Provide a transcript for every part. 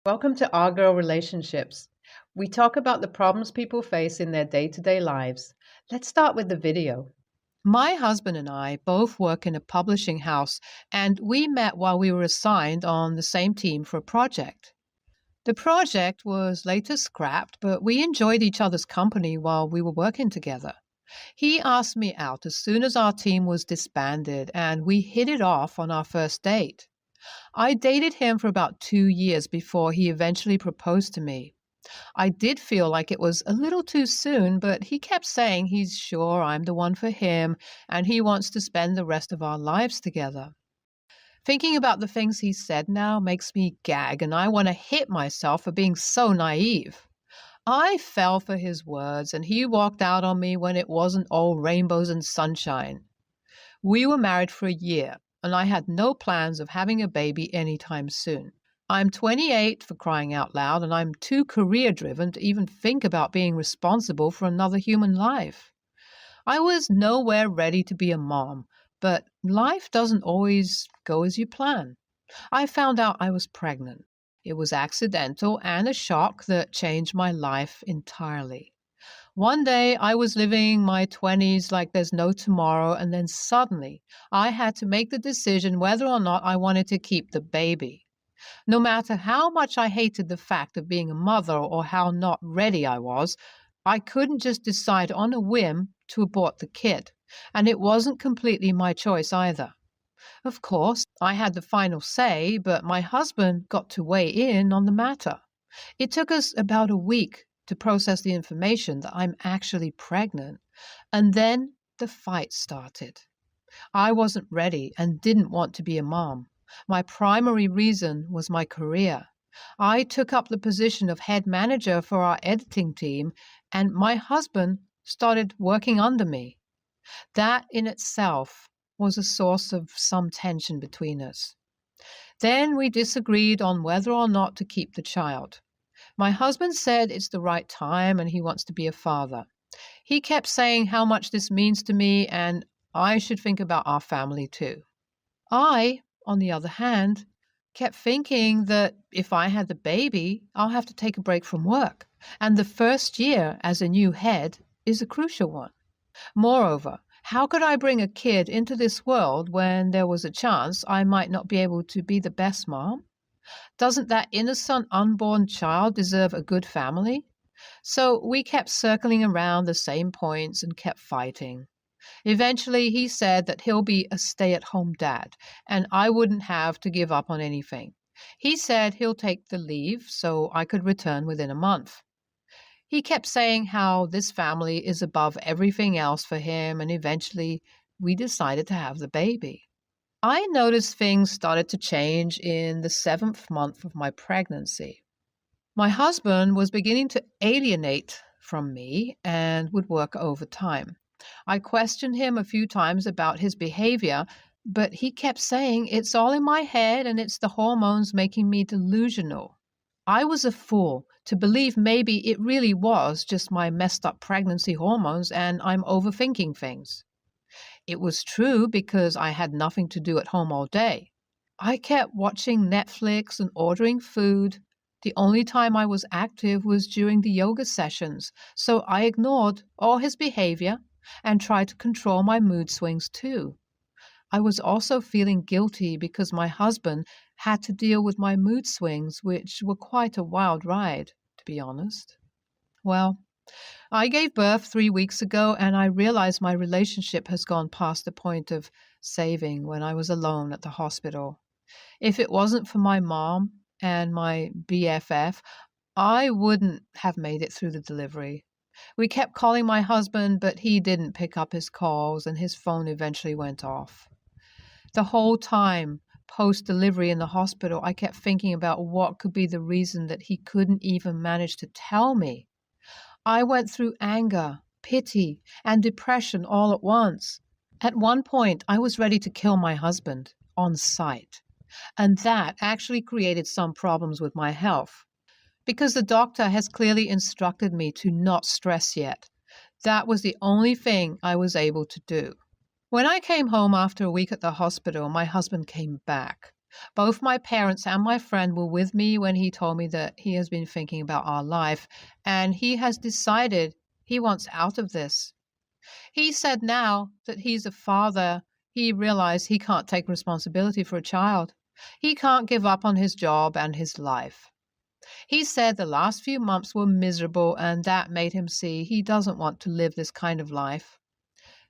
Welcome to Our Girl Relationships. We talk about the problems people face in their day-to-day lives. Let's start with the video. My husband and I both work in a publishing house, and we met while we were assigned on the same team for a project. The project was later scrapped, but we enjoyed each other's company while we were working together. He asked me out as soon as our team was disbanded, and we hit it off on our first date. I dated him for about 2 years before he eventually proposed to me. I did feel like it was a little too soon, but he kept saying he's sure I'm the one for him and he wants to spend the rest of our lives together. Thinking about the things he said now makes me gag, and I want to hit myself for being so naive. I fell for his words, and he walked out on me when it wasn't all rainbows and sunshine. We were married for a year, and I had no plans of having a baby anytime soon. I'm 28 for crying out loud, and I'm too career-driven to even think about being responsible for another human life. I was nowhere ready to be a mom, but life doesn't always go as you plan. I found out I was pregnant. It was accidental and a shock that changed my life entirely. One day I was living my 20s like there's no tomorrow, and then suddenly I had to make the decision whether or not I wanted to keep the baby. No matter how much I hated the fact of being a mother or how not ready I was, I couldn't just decide on a whim to abort the kid, and it wasn't completely my choice either. Of course, I had the final say, but my husband got to weigh in on the matter. It took us about a week to process the information that I'm actually pregnant, and then the fight started. I wasn't ready and didn't want to be a mom. My primary reason was my career. I took up the position of head manager for our editing team, and my husband started working under me. That in itself was a source of some tension between us. Then we disagreed on whether or not to keep the child. My husband said it's the right time and he wants to be a father. He kept saying how much this means to me and I should think about our family too. I, on the other hand, kept thinking that if I had the baby, I'll have to take a break from work, and the first year as a new head is a crucial one. Moreover, how could I bring a kid into this world when there was a chance I might not be able to be the best mom? Doesn't that innocent unborn child deserve a good family? So we kept circling around the same points and kept fighting. Eventually, he said that he'll be a stay-at-home dad, and I wouldn't have to give up on anything. He said he'll take the leave so I could return within a month. He kept saying how this family is above everything else for him, and eventually we decided to have the baby. I noticed things started to change in the 7th month of my pregnancy. My husband was beginning to alienate from me and would work overtime. I questioned him a few times about his behavior, but he kept saying it's all in my head and it's the hormones making me delusional. I was a fool to believe maybe it really was just my messed up pregnancy hormones and I'm overthinking things. It was true because I had nothing to do at home all day. I kept watching Netflix and ordering food. The only time I was active was during the yoga sessions, so I ignored all his behavior and tried to control my mood swings too. I was also feeling guilty because my husband had to deal with my mood swings, which were quite a wild ride, to be honest. Well, I gave birth 3 weeks ago, and I realized my relationship has gone past the point of saving when I was alone at the hospital. If it wasn't for my mom and my BFF, I wouldn't have made it through the delivery. We kept calling my husband, but he didn't pick up his calls, and his phone eventually went off. The whole time, post-delivery in the hospital, I kept thinking about what could be the reason that he couldn't even manage to tell me. I went through anger, pity, and depression all at once. At one point, I was ready to kill my husband on sight, and that actually created some problems with my health. Because the doctor has clearly instructed me to not stress yet. That was the only thing I was able to do. When I came home after a week at the hospital, my husband came back. Both my parents and my friend were with me when he told me that he has been thinking about our life and he has decided he wants out of this. He said now that he's a father, he realized he can't take responsibility for a child. He can't give up on his job and his life. He said the last few months were miserable and that made him see he doesn't want to live this kind of life.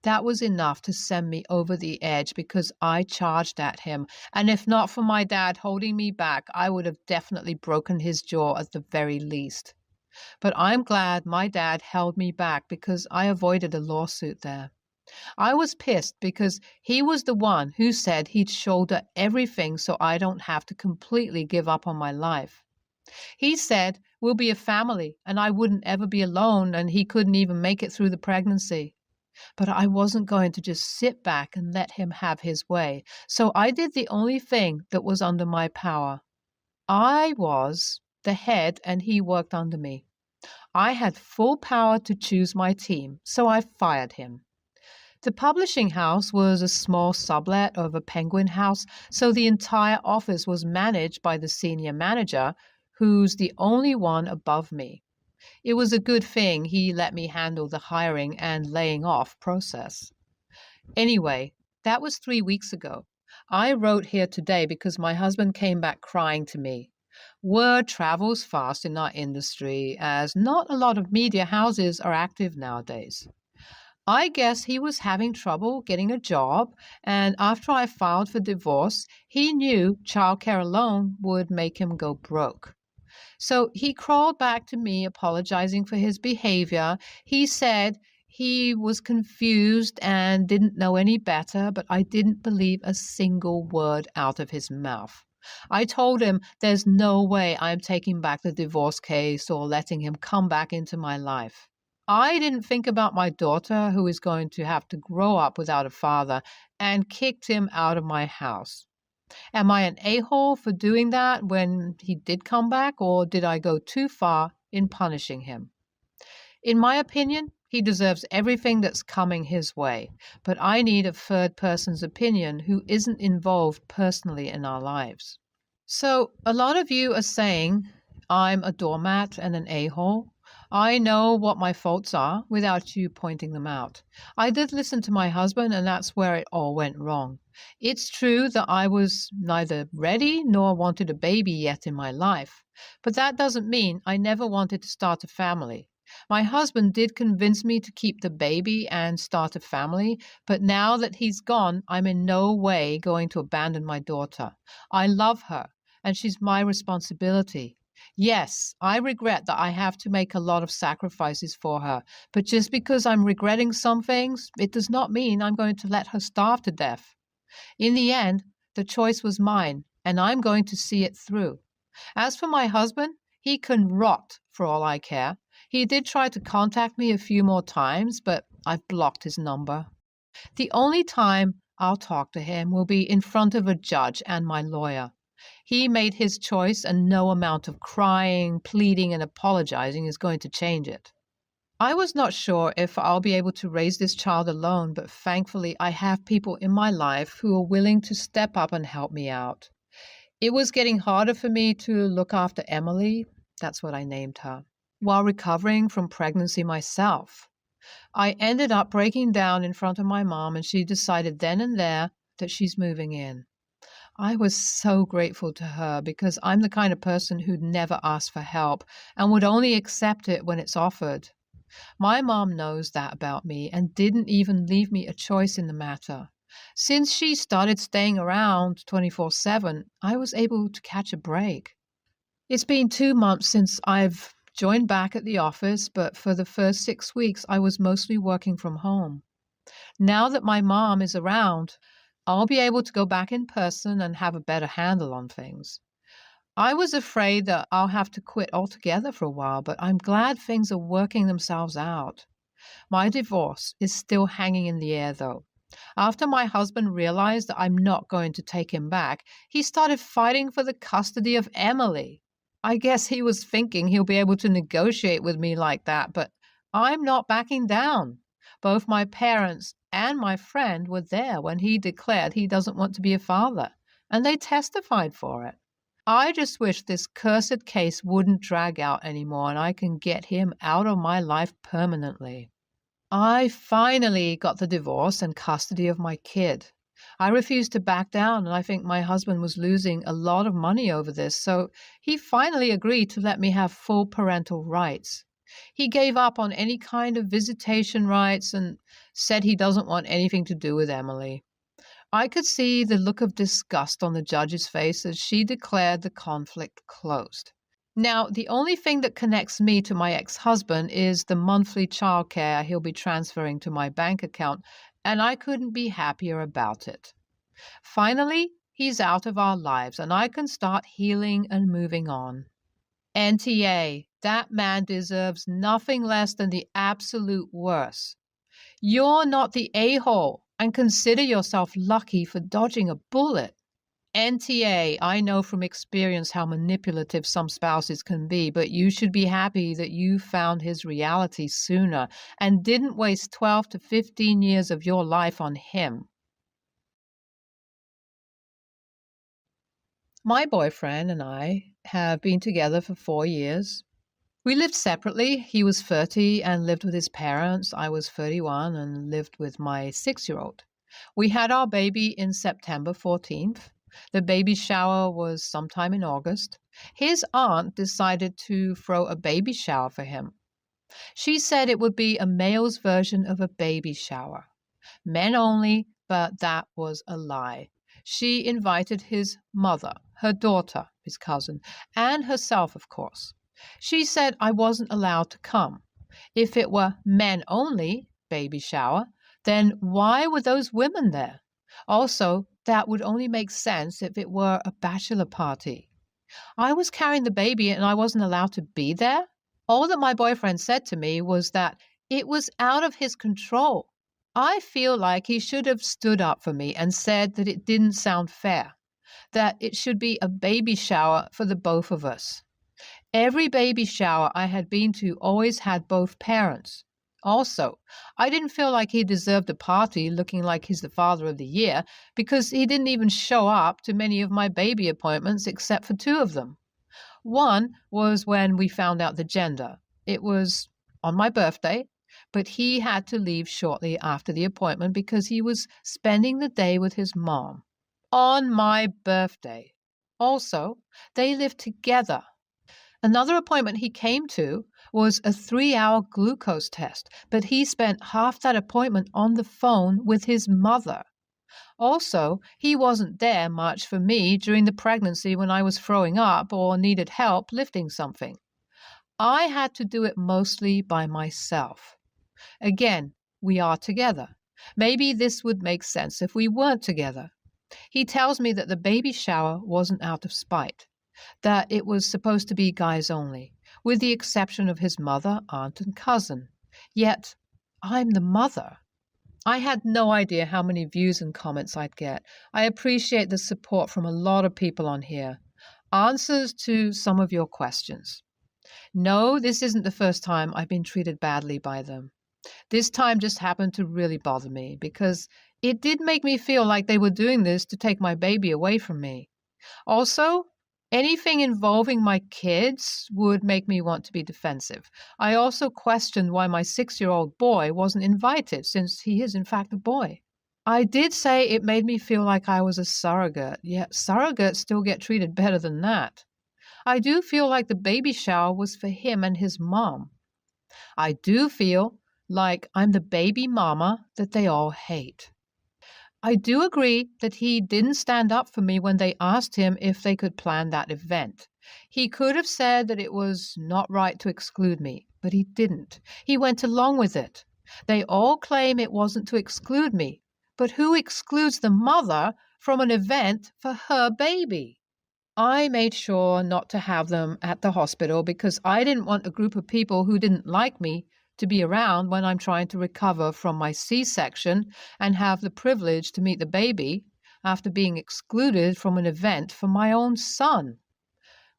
That was enough to send me over the edge because I charged at him, and if not for my dad holding me back, I would have definitely broken his jaw at the very least. But I'm glad my dad held me back because I avoided a lawsuit there. I was pissed because he was the one who said he'd shoulder everything so I don't have to completely give up on my life. He said we'll be a family and I wouldn't ever be alone and he couldn't even make it through the pregnancy. But I wasn't going to just sit back and let him have his way, so I did the only thing that was under my power. I was the head and he worked under me. I had full power to choose my team, so I fired him. The publishing house was a small sublet of a Penguin house, so the entire office was managed by the senior manager, who's the only one above me. It was a good thing he let me handle the hiring and laying off process. Anyway, that was 3 weeks ago. I wrote here today because my husband came back crying to me. Word travels fast in our industry, as not a lot of media houses are active nowadays. I guess he was having trouble getting a job, and after I filed for divorce, he knew childcare alone would make him go broke. So he crawled back to me apologizing for his behavior. He said he was confused and didn't know any better, but I didn't believe a single word out of his mouth. I told him there's no way I'm taking back the divorce case or letting him come back into my life. I didn't think about my daughter, who is going to have to grow up without a father, and kicked him out of my house. Am I an a-hole for doing that when he did come back, or did I go too far in punishing him? In my opinion, he deserves everything that's coming his way, but I need a third person's opinion who isn't involved personally in our lives. So a lot of you are saying I'm a doormat and an a-hole. I know what my faults are without you pointing them out. I did listen to my husband, and that's where it all went wrong. It's true that I was neither ready nor wanted a baby yet in my life, but that doesn't mean I never wanted to start a family. My husband did convince me to keep the baby and start a family, but now that he's gone, I'm in no way going to abandon my daughter. I love her, and she's my responsibility. Yes, I regret that I have to make a lot of sacrifices for her, but just because I'm regretting some things, it does not mean I'm going to let her starve to death. In the end, the choice was mine, and I'm going to see it through. As for my husband, he can rot for all I care. He did try to contact me a few more times, but I've blocked his number. The only time I'll talk to him will be in front of a judge and my lawyer. He made his choice, and no amount of crying, pleading, and apologizing is going to change it. I was not sure if I'll be able to raise this child alone, but thankfully I have people in my life who are willing to step up and help me out. It was getting harder for me to look after Emily, that's what I named her, while recovering from pregnancy myself. I ended up breaking down in front of my mom, and she decided then and there that she's moving in. I was so grateful to her because I'm the kind of person who'd never ask for help and would only accept it when it's offered. My mom knows that about me and didn't even leave me a choice in the matter. Since she started staying around 24/7, I was able to catch a break. It's been 2 months since I've joined back at the office, but for the first 6 weeks, I was mostly working from home. Now that my mom is around, I'll be able to go back in person and have a better handle on things. I was afraid that I'll have to quit altogether for a while, but I'm glad things are working themselves out. My divorce is still hanging in the air, though. After my husband realized that I'm not going to take him back, he started fighting for the custody of Emily. I guess he was thinking he'll be able to negotiate with me like that, but I'm not backing down. Both my parents and my friend were there when he declared he doesn't want to be a father. and they testified for it. I just wish this cursed case wouldn't drag out anymore and I can get him out of my life permanently. I finally got the divorce and custody of my kid. I refused to back down, and I think my husband was losing a lot of money over this, so he finally agreed to let me have full parental rights. He gave up on any kind of visitation rights and said he doesn't want anything to do with Emily. I could see the look of disgust on the judge's face as she declared the conflict closed. Now, the only thing that connects me to my ex-husband is the monthly childcare he'll be transferring to my bank account, and I couldn't be happier about it. Finally, he's out of our lives, and I can start healing and moving on. NTA, that man deserves nothing less than the absolute worst. You're not the a-hole, and consider yourself lucky for dodging a bullet. NTA, I know from experience how manipulative some spouses can be, but you should be happy that you found his reality sooner and didn't waste 12 to 15 years of your life on him. My boyfriend and I have been together for 4 years. We lived separately. He was 30 and lived with his parents. I was 31 and lived with my 6-year-old. We had our baby in September 14th. The baby shower was sometime in August. His aunt decided to throw a baby shower for him. She said it would be a male's version of a baby shower. Men only, but that was a lie. She invited his mother, her daughter, his cousin, and herself, of course. She said I wasn't allowed to come. If it were men only, baby shower, then why were those women there? Also, that would only make sense if it were a bachelor party. I was carrying the baby and I wasn't allowed to be there. All that my boyfriend said to me was that it was out of his control. I feel like he should have stood up for me and said that it didn't sound fair, that it should be a baby shower for the both of us. Every baby shower I had been to always had both parents. Also, I didn't feel like he deserved a party looking like he's the father of the year because he didn't even show up to many of my baby appointments except for 2 of them. One was when we found out the gender. It was on my birthday, but he had to leave shortly after the appointment because he was spending the day with his mom. On my birthday. Also, they lived together. Another appointment he came to was a 3-hour glucose test, but he spent half that appointment on the phone with his mother. Also, he wasn't there much for me during the pregnancy when I was throwing up or needed help lifting something. I had to do it mostly by myself. Again, we are together. Maybe this would make sense if we weren't together. He tells me that the baby shower wasn't out of spite, that it was supposed to be guys only, with the exception of his mother, aunt, and cousin. Yet, I'm the mother. I had no idea how many views and comments I'd get. I appreciate the support from a lot of people on here. Answers to some of your questions. No, this isn't the first time I've been treated badly by them. This time just happened to really bother me because it did make me feel like they were doing this to take my baby away from me. Also, anything involving my kids would make me want to be defensive. I also questioned why my 6-year-old boy wasn't invited, since he is in fact a boy. I did say it made me feel like I was a surrogate, yet surrogates still get treated better than that. I do feel like the baby shower was for him and his mom. I do feel like I'm the baby mama that they all hate. I do agree that he didn't stand up for me when they asked him if they could plan that event. He could have said that it was not right to exclude me, but he didn't. He went along with it. They all claim it wasn't to exclude me, but who excludes the mother from an event for her baby? I made sure not to have them at the hospital because I didn't want a group of people who didn't like me to be around when I'm trying to recover from my C-section and have the privilege to meet the baby after being excluded from an event for my own son.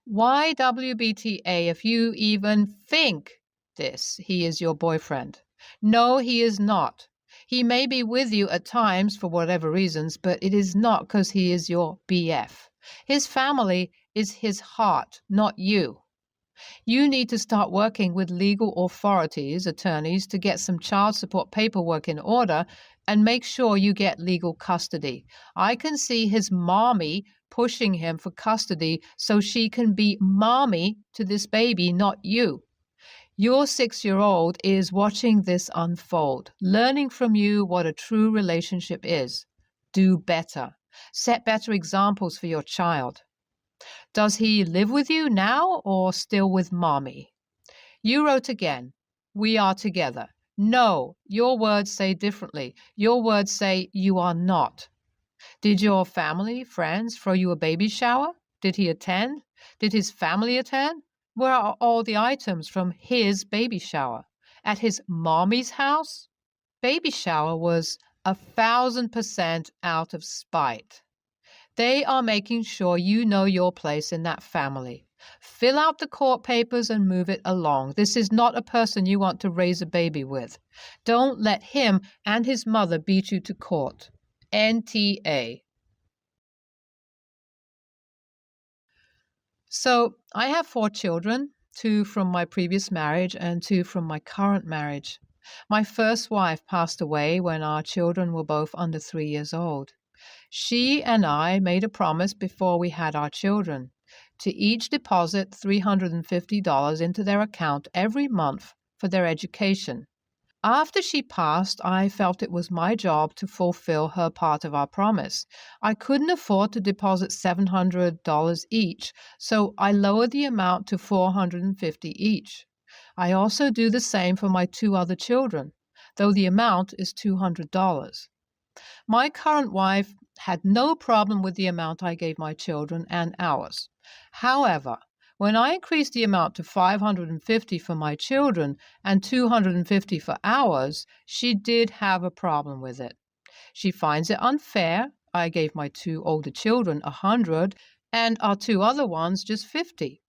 Why WBTA if you even think this? He is your boyfriend. No, he is not. He may be with you at times for whatever reasons, but it is not because he is your BF. His family is his heart, not you. You need to start working with legal authorities, attorneys, to get some child support paperwork in order and make sure you get legal custody. I can see his mommy pushing him for custody so she can be mommy to this baby, not you. Your 6-year-old is watching this unfold, learning from you what a true relationship is. Do better. Set better examples for your child. Does he live with you now or still with mommy? You wrote again, we are together. No, your words say differently. Your words say you are not. Did your family, friends throw you a baby shower? Did he attend? Did his family attend? Where are all the items from his baby shower? At his mommy's house? Baby shower was 1,000% out of spite. They are making sure you know your place in that family. Fill out the court papers and move it along. This is not a person you want to raise a baby with. Don't let him and his mother beat you to court. NTA. So I have 4 children, 2 from my previous marriage and 2 from my current marriage. My first wife passed away when our children were both under 3 years old. She and I made a promise before we had our children to each deposit $350 into their account every month for their education. After she passed, I felt it was my job to fulfill her part of our promise. I couldn't afford to deposit $700 each, so I lowered the amount to $450 each. I also do the same for my 2 other children, though the amount is $200. My current wife had no problem with the amount I gave my children and ours. However, when I increased the amount to $550 for my children and $250 for ours, she did have a problem with it. She finds it unfair. I gave my 2 older children $100 and our 2 other ones just $50.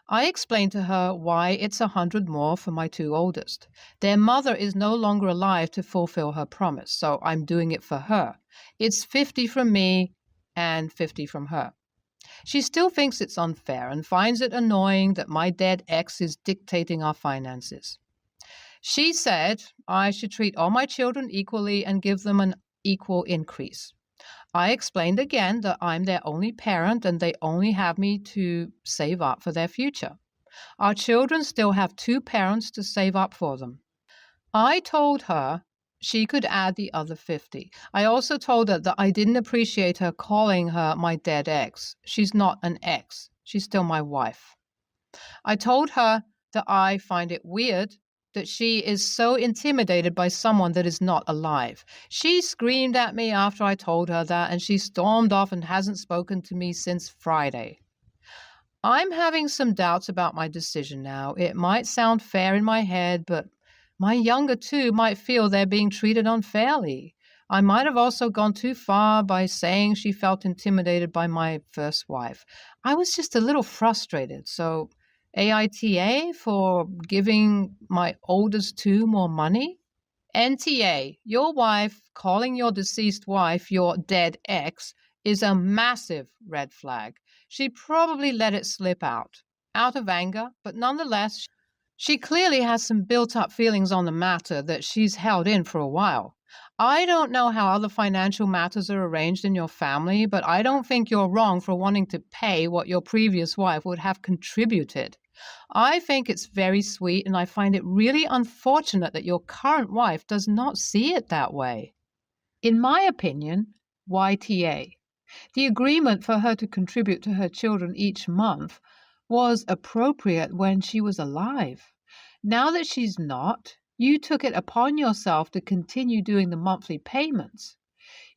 I explained to her why it's $100 more for my 2 oldest. Their mother is no longer alive to fulfill her promise, so I'm doing it for her. It's $50 from me and $50 from her. She still thinks it's unfair and finds it annoying that my dead ex is dictating our finances. She said I should treat all my children equally and give them an equal increase. I explained again that I'm their only parent and they only have me to save up for their future. Our children still have 2 parents to save up for them. I told her she could add the other $50. I also told her that I didn't appreciate her calling her my dead ex. She's not an ex. She's still my wife. I told her that I find it weird that she is so intimidated by someone that is not alive. She screamed at me after I told her that, and she stormed off and hasn't spoken to me since Friday. I'm having some doubts about my decision now. It might sound fair in my head, but my younger 2 might feel they're being treated unfairly. I might have also gone too far by saying she felt intimidated by my first wife. I was just a little frustrated, so AITA for giving my oldest 2 more money? NTA, your wife calling your deceased wife your dead ex is a massive red flag. She probably let it slip out of anger, but nonetheless, she clearly has some built-up feelings on the matter that she's held in for a while. I don't know how other financial matters are arranged in your family, but I don't think you're wrong for wanting to pay what your previous wife would have contributed. I think it's very sweet, and I find it really unfortunate that your current wife does not see it that way. In my opinion, YTA, the agreement for her to contribute to her children each month was appropriate when she was alive. Now that she's not, you took it upon yourself to continue doing the monthly payments.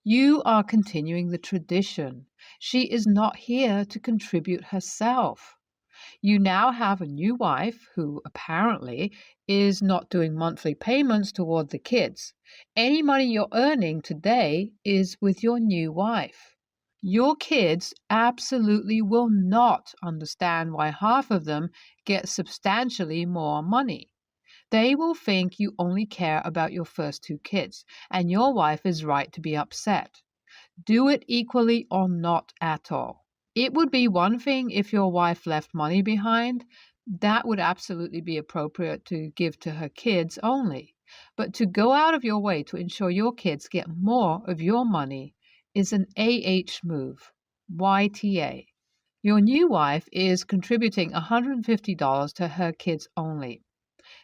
You are continuing the tradition. She is not here to contribute herself. You now have a new wife who apparently is not doing monthly payments toward the kids. Any money you're earning today is with your new wife. Your kids absolutely will not understand why half of them get substantially more money. They will think you only care about your first two kids, and your wife is right to be upset. Do it equally or not at all. It would be one thing if your wife left money behind. That would absolutely be appropriate to give to her kids only. But to go out of your way to ensure your kids get more of your money is an move. YTA. Your new wife is contributing $150 to her kids only.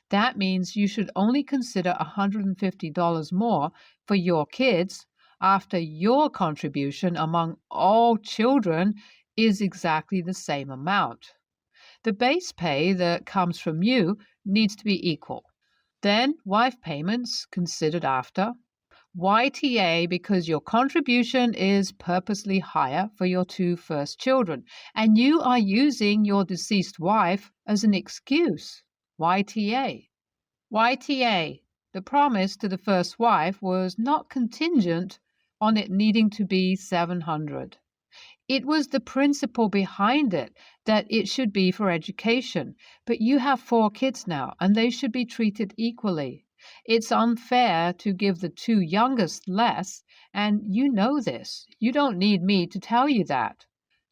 That means you should only consider $150 more for your kids after your contribution among all children is exactly the same amount. The base pay that comes from you needs to be equal. Then wife payments considered after. YTA because your contribution is purposely higher for your two first children, and you are using your deceased wife as an excuse. YTA. YTA. The promise to the first wife was not contingent on it needing to be 700. It was the principle behind it that it should be for education, but you have 4 kids now, and they should be treated equally. It's unfair to give the 2 youngest less, and you know this. You don't need me to tell you that.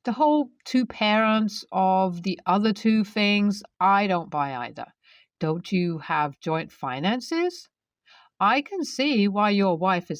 The whole 2 parents of the other 2 things, I don't buy either. Don't you have joint finances? I can see why your wife is